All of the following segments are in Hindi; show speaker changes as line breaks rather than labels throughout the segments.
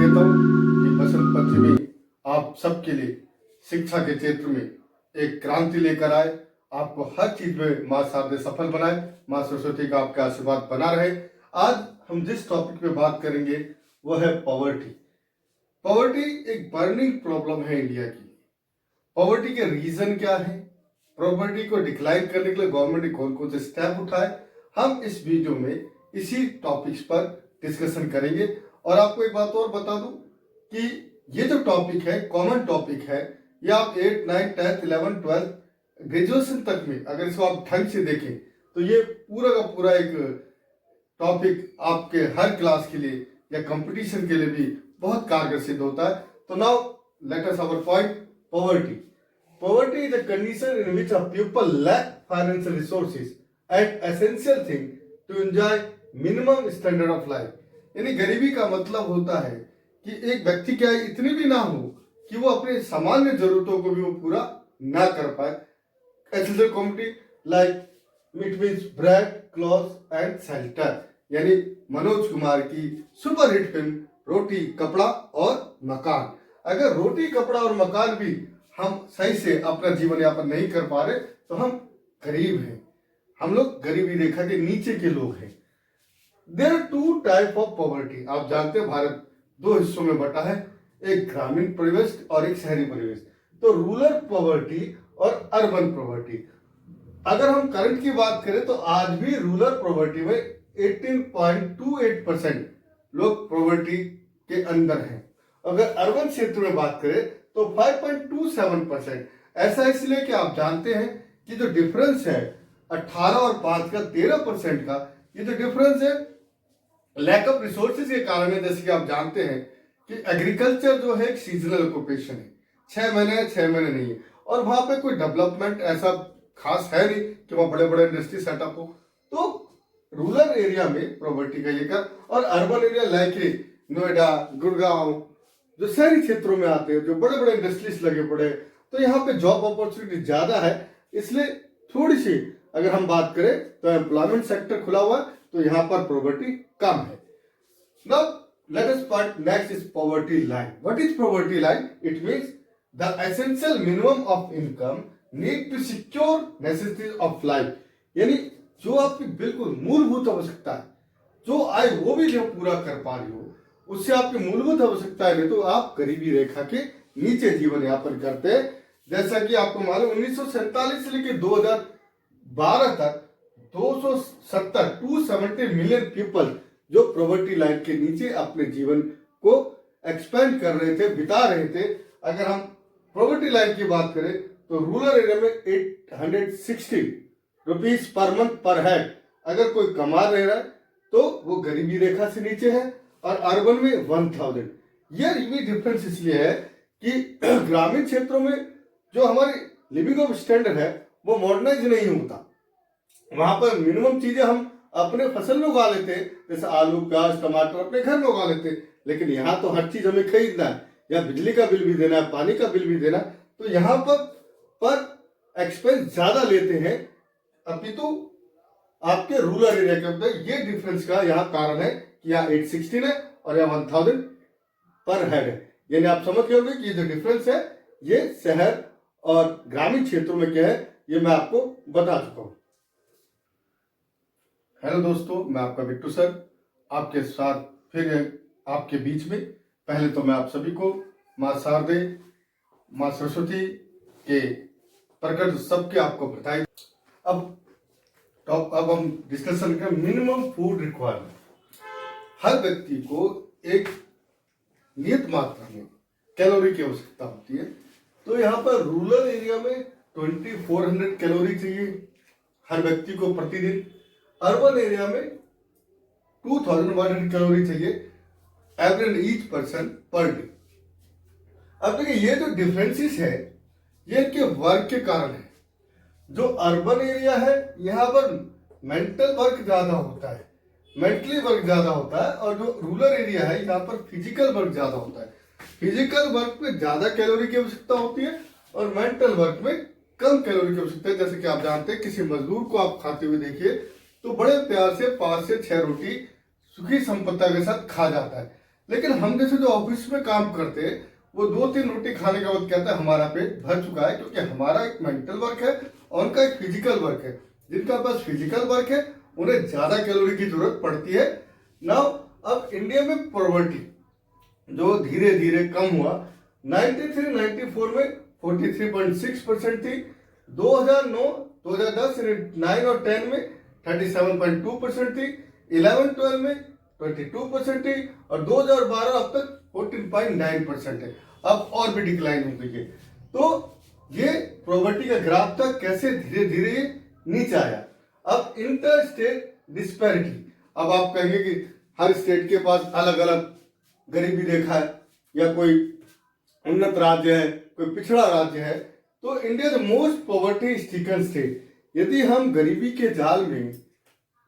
कहता हूँ कि बसंत पंचमी आप सबके लिए शिक्षा के क्षेत्र में एक क्रांति लेकर आए, आपको हर चीज में माँ शारदे सफल बनाए, माँ सरस्वती का आपका आशीर्वाद बना रहे। आज हम जिस टॉपिक पे बात करेंगे वो है पॉवर्टी। पॉवर्टी एक बर्निंग प्रॉब्लम है इंडिया की। पॉवर्टी के रीजन क्या है, पॉवर्टी को डिक्लाइन करने के लिए गवर्नमेंट ने कौन कौन से स्टेप उठाए, हम इस वीडियो में इसी टॉपिक्स पर डिस्कशन करेंगे। और आपको एक बात और बता दूं कि ये जो टॉपिक है कॉमन टॉपिक है, ये आप 8, 9, 10, 11, 12 ग्रेजुएशन तक में अगर इसको आप ढंग से देखें तो ये पूरा का पूरा एक टॉपिक आपके हर क्लास के लिए या कंपटीशन के लिए भी बहुत कारगर सिद्ध होता है। तो now let us our point, poverty. Poverty is a condition in which a pupil lack financial resources and essential thing to enjoy minimum standard of life। यानी गरीबी का मतलब होता है कि एक व्यक्ति क्या इतनी भी ना हो कि वो अपने सामान्य जरूरतों को भी वो पूरा ना कर पाए। Essential commodity like it means bread, cloth and shelter. यानी मनोज कुमार की सुपर हिट फिल्म रोटी, कपड़ा और मकान। अगर रोटी, कपड़ा और मकान भी हम सही से अपना जीवन यापन नहीं कर पा रहे तो हम गरीब हैं, हम लोग गरीबी रेखा के नीचे के लोग हैं। There are two type of poverty. आप जानते हैं भारत दो हिस्सों में बटा है, एक ग्रामीण परिवेश और एक शहरी परिवेश। तो रूरल पॉवर्टी और अर्बन पॉवर्टी। अगर हम करंट की बात करें तो आज भी रूरल पॉवर्टी में 18.28% लोग पॉवर्टी के अंदर हैं। अगर अर्बन क्षेत्र में बात करें तो 5.27%। ऐसा इसलिए कि आप जानते हैं कि जो डिफरेंस है 18 और 5 का 13% का, ये जो डिफरेंस है लैक ऑफ रिसोर्सेज के कारण है। जैसे कि आप जानते हैं कि एग्रीकल्चर जो है एक सीजनल ऑक्यूपेशन है, 6 महीने है, 6 महीने नहीं है, और वहां पे कोई डेवलपमेंट ऐसा खास है नहीं कि वहां बड़े बड़े इंडस्ट्री सेटअप हो। तो रूरल एरिया में प्रॉपर्टी का ये कर, और urban area like Noida, Gurgaon जो शहरी क्षेत्रों में आते हैं, जो बड़े बड़े इंडस्ट्रीज लगे पड़े, तो यहाँ पे जॉब अपॉर्चुनिटी ज्यादा है। इसलिए थोड़ी सी अगर हम बात करें तो एम्प्लॉयमेंट सेक्टर खुला हुआ है, तो यहाँ पर पॉवर्टी कम है। Now let us part next is poverty line. What is poverty line? It means the essential minimum of income need to secure necessities of life. यानी जो आपकी बिल्कुल मूलभूत आवश्यकता है, जो आय वो भी जो पूरा कर पा रही हो, उससे आपकी मूलभूत आवश्यकता है, तो आप गरीबी रेखा के नीचे जीवन यापन करते हैं। जैसा कि आपको मालूम 1947 से लेकर 2012 तक 270 मिलियन पीपल जो पॉवर्टी लाइन के नीचे अपने जीवन को एक्सपेंड कर रहे थे, बिता रहे थे। अगर हम पॉवर्टी लाइन की बात करें तो रूरल एरिया में 860 रुपीज पर मंथ पर हेड अगर कोई कमा रहा है तो वो गरीबी रेखा से नीचे है, और अर्बन में 1000। ये डिफरेंस इसलिए है कि ग्रामीण क्षेत्रों में जो हमारी लिविंग ऑफ स्टैंडर्ड है वो मॉडर्नाइज नहीं होता। वहां पर मिनिमम चीजें हम अपने फसल में उगा लेते हैं, जैसे आलू, प्याज, टमाटर अपने घर में उगा लेते हैं। लेकिन यहाँ तो हर चीज हमें खरीदना है, या बिजली का बिल भी देना है, पानी का बिल भी देना, तो यहाँ पर एक्सपेंस ज्यादा लेते हैं अपितु आपके रूरल एरिया के अंदर। ये डिफरेंस का यहाँ कारण है कि यहाँ 816 है और यहाँ 1000 पर हेड है। यानी आप समझ गए होंगे कि जो डिफरेंस है ये शहर और ग्रामीण क्षेत्रों में क्या है, ये मैं आपको बता चुका हूं। हेलो दोस्तों, मैं आपका बिट्टू सर आपके साथ फिर आपके बीच में। पहले तो मैं आप सभी को माँ शारदे, माँ सरस्वती के प्रकट उत्सव के आपको बधाई। अब हम डिस्कशन करें मिनिमम फूड रिक्वायरमेंट। हर व्यक्ति को एक नियत मात्रा में कैलोरी की आवश्यकता होती है। तो यहाँ पर रूरल एरिया में 2400 कैलोरी चाहिए हर व्यक्ति को प्रतिदिन। अर्बन एरिया में 2100 कैलोरी चाहिए average each person per day. अब देखिए ये जो डिफरेंसेस है ये इनके वर्क के कारण है। जो अर्बन एरिया है यहाँ पर मेंटल वर्क ज्यादा होता है, मेंटली वर्क ज्यादा होता है, और जो रूरल एरिया है यहाँ पर फिजिकल वर्क ज्यादा होता है। फिजिकल वर्क में ज्यादा कैलोरी की आवश्यकता होती है और मेंटल वर्क में कम कैलोरी की आवश्यकता है। जैसे कि आप जानते हैं किसी मजदूर को आप खाते हुए देखिए तो बड़े प्यार से 5 से 6 रोटी सुखी संपत्ति के साथ खा जाता है। लेकिन हम जैसे जो ऑफिस में काम करते हैं वो 2-3 रोटी खाने के बाद कहता है हमारा पेट भर चुका है, क्योंकि हमारा एक मेंटल वर्क है और उनका एक फिजिकल वर्क है। जिनका पास फिजिकल वर्क है उन्हें ज्यादा कैलोरी की जरूरत पड़ती है। नाउ अब इंडिया में पॉवर्टी जो धीरे धीरे कम हुआ, 93-94 में 43.6% थी, 2009 2010 9 और 10 में 37.2% थी, 11-12 में 22% थी और 2012 अब तक 14.9% है। अब और भी डिक्लाइन हो गई है। तो ये पॉवर्टी का ग्राफ था कैसे धीरे धीरे नीचे आया। अब इंटर स्टेट डिस्पैरिटी, अब आप कहेंगे कि हर स्टेट के पास अलग अलग गरीबी रेखा है, या कोई उन्नत राज्य है, कोई पिछड़ा राज्य है। तो India the most poverty stricken state. यदि हम गरीबी के जाल में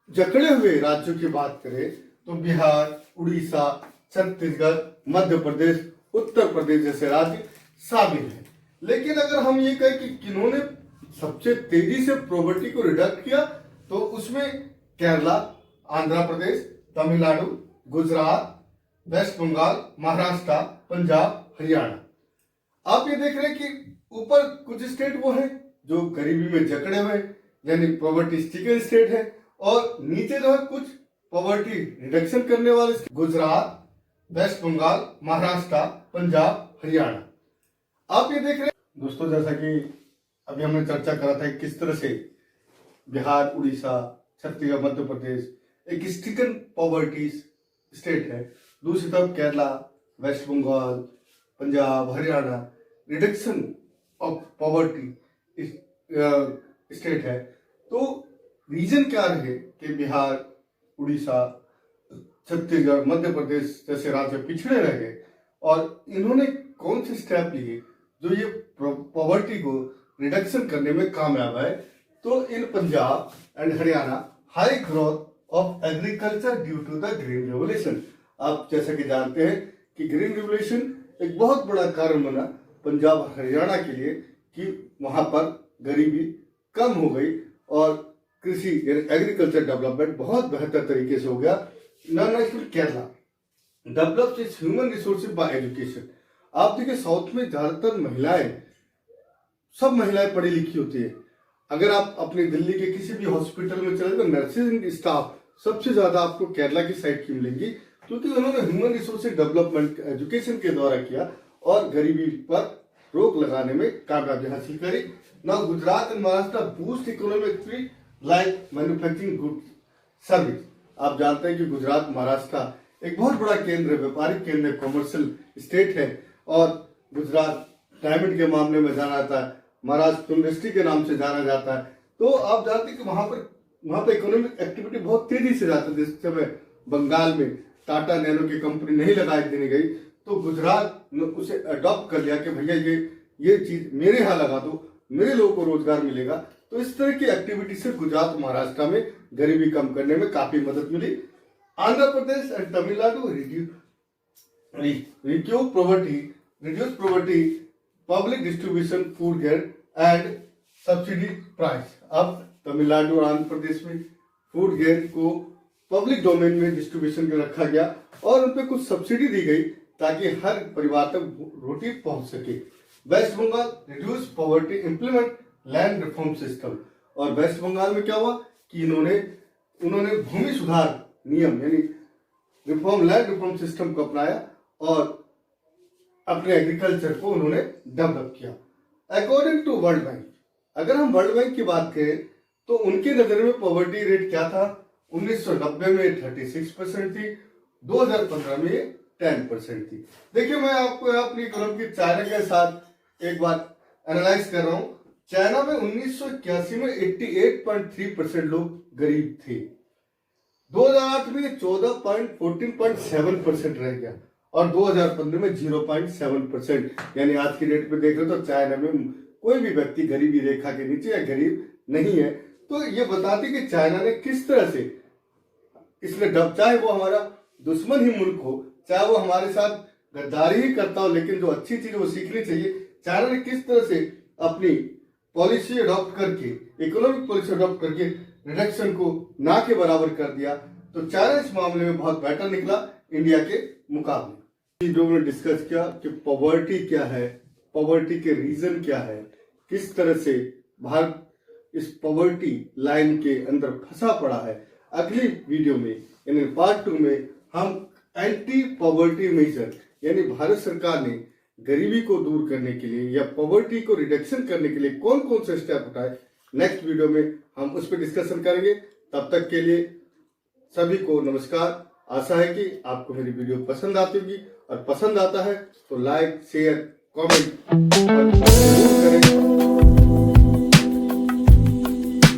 जकड़े हुए राज्यों की बात करें तो बिहार, उड़ीसा, छत्तीसगढ़, मध्य प्रदेश, उत्तर प्रदेश जैसे राज्य शामिल हैं। लेकिन अगर हम ये कहें कि किन्होंने सबसे तेजी से पॉवर्टी को रिडक्ट किया तो उसमें केरला, आंध्र प्रदेश, तमिलनाडु, गुजरात, वेस्ट बंगाल, महाराष्ट्र, पंजाब, हरियाणा। आप ये देख रहे हैं कि ऊपर कुछ स्टेट वो हैं जो गरीबी में जकड़े हुए यानी पॉवर्टी स्ट्रिकन स्टेट है, और नीचे जो है कुछ पॉवर्टी रिडक्शन करने वाले, गुजरात, वेस्ट बंगाल, महाराष्ट्र, पंजाब, हरियाणा। आप ये देख रहे हैं दोस्तों, जैसा कि अभी हमने चर्चा करा था किस तरह से बिहार, उड़ीसा, छत्तीसगढ़, मध्य प्रदेश एक स्ट्रिकन पॉवर्टी स्टेट है, दूसरी तरफ Kerala, West Bengal, Punjab, Haryana reduction of poverty state है। तो रीजन क्या रहे कि बिहार, उड़ीसा, छत्तीसगढ़, मध्य प्रदेश जैसे राज्य पिछड़े रह गए, और इन्होंने कौन से स्टेप लिए जो ये पॉवर्टी को रिडक्शन करने में कामयाब है। तो in Punjab and Haryana high growth of agriculture due to the green revolution. आप जैसा कि जानते हैं कि ग्रीन रेवोल्यूशन एक बहुत बड़ा कारण बना पंजाब हरियाणा के लिए कि वहां पर गरीबी कम हो गई और कृषि एग्रीकल्चर डेवलपमेंट बहुत बेहतर तरीके से हो गया। Kerala develops it's human resources by education. आप देखिए साउथ में ज्यादातर महिलाएं, सब महिलाएं पढ़ी लिखी होती है। अगर आप अपनी दिल्ली के किसी भी हॉस्पिटल में चले तो नर्सिंग स्टाफ सबसे ज्यादा आपको केरला की साइड की मिलेंगी, क्योंकि उन्होंने ह्यूमन रिसोर्सेज डेवलपमेंट एजुकेशन के द्वारा किया और गरीबी पर रोक लगाने में कामयाबी हासिल करी। Now Gujarat and Maharashtra boost economic like manufacturing goods service. आप जानते हैं कि गुजरात, महाराष्ट्र एक बहुत बड़ा केंद्र है, व्यापारिक केंद्र है, कॉमर्शियल स्टेट है, और गुजरात डायमंड के मामले में जाना जाता है, महाराष्ट्र इंडस्ट्री के नाम से जाना जाता है। तो आप जानते हैं कि वहां पर इकोनॉमिक एक्टिविटी बहुत तेजी से जाती है। जिस समय बंगाल में टाटा नैनो की कंपनी नहीं लगाई देने गई तो गुजरात ने उसे अडॉप्ट कर लिया कि भैया ये चीज मेरे यहाँ लगा दो, मेरे लोगों को रोजगार मिलेगा। तो इस तरह की एक्टिविटी से गुजरात, महाराष्ट्र में गरीबी कम करने में काफी मदद मिली। Andhra Pradesh and Tamil Nadu reduce poverty, public distribution, food gate and subsidy price. अब तमिलनाडु और आंध्र प्रदेश में फूड गेट को पब्लिक डोमेन में डिस्ट्रीब्यूशन रखा गया और उन पर कुछ सब्सिडी दी गई ताकि हर परिवार तक रोटी पहुंच सके। West Bengal reduce poverty, implement land reform system. और वेस्ट बंगाल में क्या हुआ कि उन्होंने भूमि सुधार नियम यानी लैंड रिफॉर्म सिस्टम को अपनाया और अपने एग्रीकल्चर को उन्होंने डेवलप किया। अकॉर्डिंग टू वर्ल्ड बैंक, अगर हम वर्ल्ड बैंक की बात करें तो उनकी नजर में पॉवर्टी रेट क्या था, 1990 में 36% थी, 2015 में 10% थी। देखिए मैं आपको अपनी इकोनॉमी की चाइना के साथ एक बार एनालाइज कर रहा हूं। चाइना में 1981 में 88.3% लोग गरीब थे, 2008 में 14.7% रह गया और 2015 में 0.7%। यानी आज की डेट में देख रहे तो चाइना में कोई भी व्यक्ति गरीबी रेखा के नीचे या गरीब नहीं है। तो ये बताती कि चाइना ने किस तरह से इसमें चाहे वो हमारा दुश्मन ही मुल्क हो, चाहे वो हमारे साथ गद्दारी ही करता हो, लेकिन जो अच्छी चीज वो सीखनी चाहिए। चाइना ने किस तरह से अपनी पॉलिसी अडॉप्ट करके, इकोनॉमिक पॉलिसी अडॉप्ट करके रिडक्शन को ना के बराबर कर दिया तो चाइना इस मामले में बहुत बेटर निकला इंडिया के मुकाबले। वीडियो में डिस्कस किया कि पॉवर्टी क्या है, पॉवर्टी के रीजन क्या है, किस तरह से भारत इस पॉवर्टी लाइन के अंदर फंसा पड़ा है। अगली वीडियो में यानी पार्ट 2 में हम एंटी पॉवर्टी मेजर यानी भारत सरकार ने गरीबी को दूर करने के लिए या पॉवर्टी को रिडक्शन करने के लिए कौन कौन से स्टेप उठाए, नेक्स्ट वीडियो में हम उस पर डिस्कशन करेंगे। तब तक के लिए सभी को नमस्कार। आशा है कि आपको मेरी वीडियो पसंद आती होगी और पसंद आता है तो लाइक, शेयर, कमेंट जरूर करें।